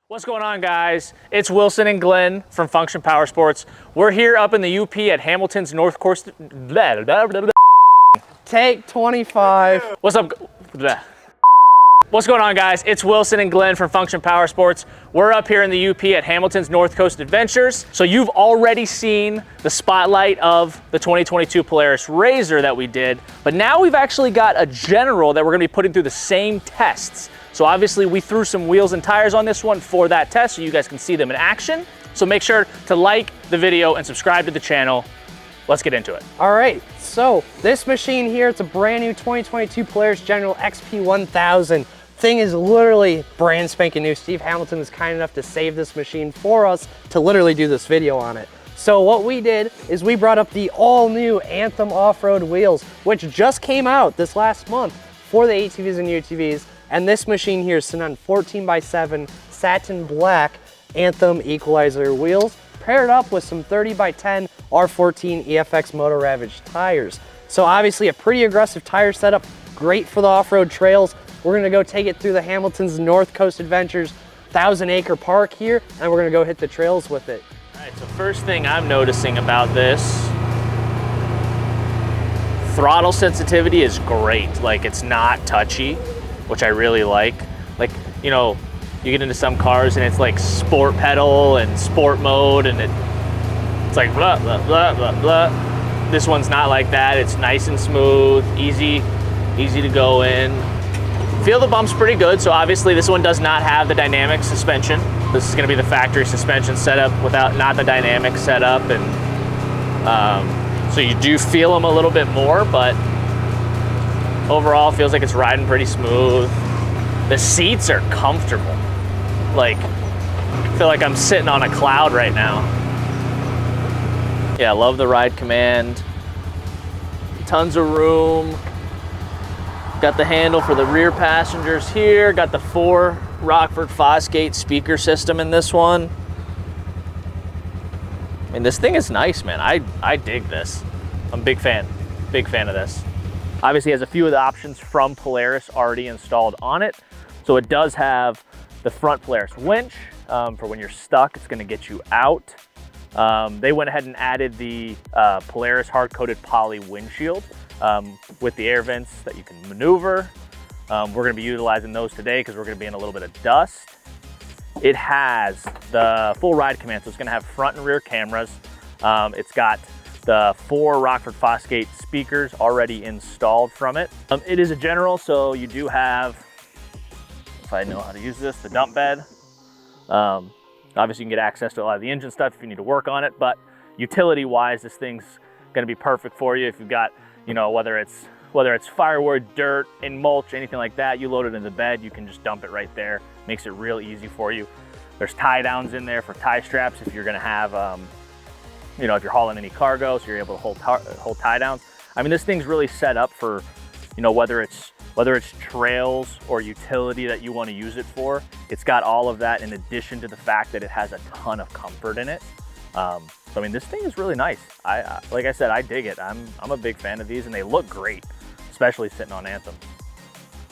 What's going on, guys? It's Wilson and Glenn from Function Powersports. We're here up in the UP at Hamilton's North Course. Take 25. What's up? What's going on, guys? It's Wilson and Glenn from Function Powersports. We're up here in the UP at Hamilton's North Coast Adventures. So you've already seen the spotlight of the 2022 Polaris RZR that we did, but now we've actually got a General that we're gonna be putting through the same tests. So obviously we threw some wheels and tires on this one for that test so you guys can see them in action. So make sure to like the video and subscribe to the channel. Let's get into it. All right, so this machine here, it's a brand new 2022 Polaris General XP1000. Thing is literally brand spanking new. Steve Hamilton was kind enough to save this machine for us to literally do this video on it. So what we did is we brought up the all new Anthem Off-Road wheels, which just came out this last month for the ATVs and UTVs. And this machine here is sitting on 14x7 satin black Anthem Equalizer wheels, paired up with some 30x10 R14 EFX Moto Ravage tires. So obviously a pretty aggressive tire setup, great for the off-road trails. We're gonna go take it through the Hamilton's North Coast Adventures 1,000-acre park here, and we're gonna go hit the trails with it. All right, so first thing I'm noticing about this, throttle sensitivity is great. Like, it's not touchy, which I really like. Like, you know, you get into some cars and it's like sport pedal and sport mode and it's like blah, blah, blah, blah, blah. This one's not like that. It's nice and smooth, easy to go in. Feel the bumps pretty good. So obviously this one does not have the dynamic suspension. This is gonna be the factory suspension setup without not the dynamic setup. And so you do feel them a little bit more, but overall, feels like it's riding pretty smooth. The seats are comfortable. Like, I feel like I'm sitting on a cloud right now. Yeah, I love the ride command. Tons of room. Got the handle for the rear passengers here. Got the 4 Rockford Fosgate speaker system in this one. I mean, this thing is nice, man. I dig this. I'm a big fan of this. Obviously has a few of the options from Polaris already installed on it. So it does have the front Polaris winch for when you're stuck, it's gonna get you out. They went ahead and added the Polaris hard-coated poly windshield with the air vents that you can maneuver. We're gonna be utilizing those today because we're gonna be in a little bit of dust. It has the full ride command, so it's gonna have front and rear cameras. It's got the 4 Rockford Fosgate speakers already installed from it. It is a General, so you do have, if I know how to use this, the dump bed. Obviously you can get access to a lot of the engine stuff if you need to work on it, but utility-wise, this thing's gonna be perfect for you if you've got, you know, whether it's firewood, dirt, and mulch, anything like that, you load it in the bed, you can just dump it right there. Makes it real easy for you. There's tie downs in there for tie straps if you're gonna have, you know, if you're hauling any cargo, so you're able to hold tie downs. I mean, this thing's really set up for, you know, whether it's trails or utility that you want to use it for. It's got all of that in addition to the fact that it has a ton of comfort in it. So I mean, this thing is really nice. Like I said, I dig it. I'm a big fan of these, and they look great, especially sitting on Anthem.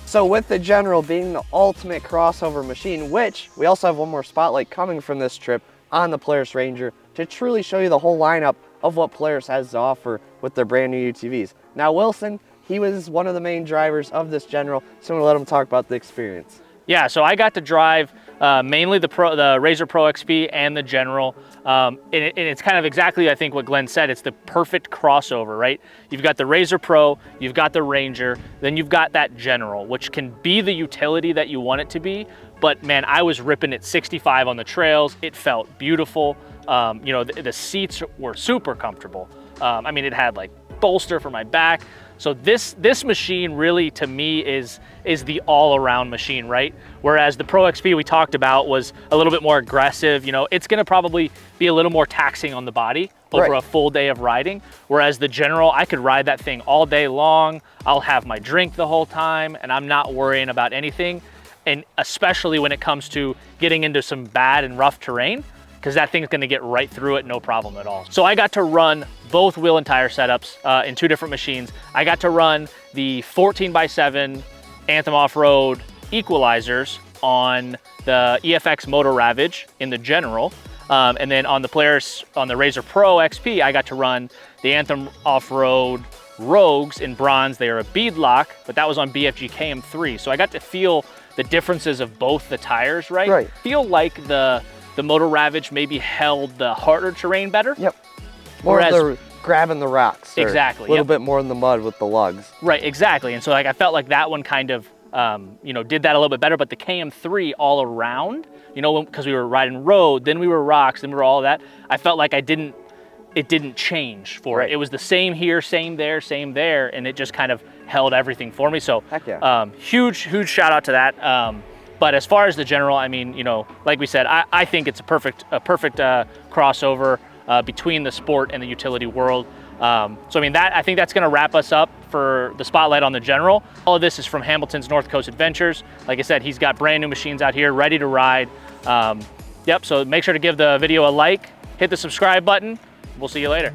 So with the General being the ultimate crossover machine, which we also have one more spotlight coming from this trip on the Polaris Ranger to truly show you the whole lineup of what Polaris has to offer with their brand new UTVs. Now Wilson, he was one of the main drivers of this General, so I'm gonna let him talk about the experience. Yeah, so I got to drive mainly the RZR Pro XP and the General. And it's kind of exactly, I think, what Glenn said. It's the perfect crossover, right? You've got the RZR Pro, you've got the Ranger, then you've got that General, which can be the utility that you want it to be. But man, I was ripping it 65 on the trails. It felt beautiful. You know, the seats were super comfortable. I mean, it had like bolster for my back. So this machine really, to me, is the all-around machine, right? Whereas the Pro XP we talked about was a little bit more aggressive. You know, it's gonna probably be a little more taxing on the body over a full day of riding. Whereas the General, I could ride that thing all day long. I'll have my drink the whole time, and I'm not worrying about anything. And especially when it comes to getting into some bad and rough terrain, because that thing's gonna get right through it, no problem at all. So I got to run both wheel and tire setups in 2 different machines. I got to run the 14x7 Anthem Off-Road Equalizers on the EFX Moto Ravage in the General. And then on the Polaris, on the Razor Pro XP, I got to run the Anthem Off-Road Rogues in bronze. They are a bead lock, but that was on BFG KM3. So I got to feel the differences of both the tires, right? Right. Feel like the Moto Ravage maybe held the harder terrain better. Yep. More Whereas, of the grabbing the rocks. Exactly. A little bit more in the mud with the lugs. Right, exactly. And so like I felt like that one kind of, you know, did that a little bit better, but the KM3 all around, you know, because we were riding road, then we were rocks, then we were all that, I felt like it didn't change for it. It was the same here, same there, and it just kind of held everything for me. So heck yeah. Huge shout out to that. But as far as the General, I mean, you know, like we said, I think it's a perfect crossover between the sport and the utility world. So I mean, I think that's gonna wrap us up for the spotlight on the General. All of this is from Hamilton's North Coast Adventures. Like I said, he's got brand new machines out here ready to ride. Yep, so make sure to give the video a like, hit the subscribe button. We'll see you later.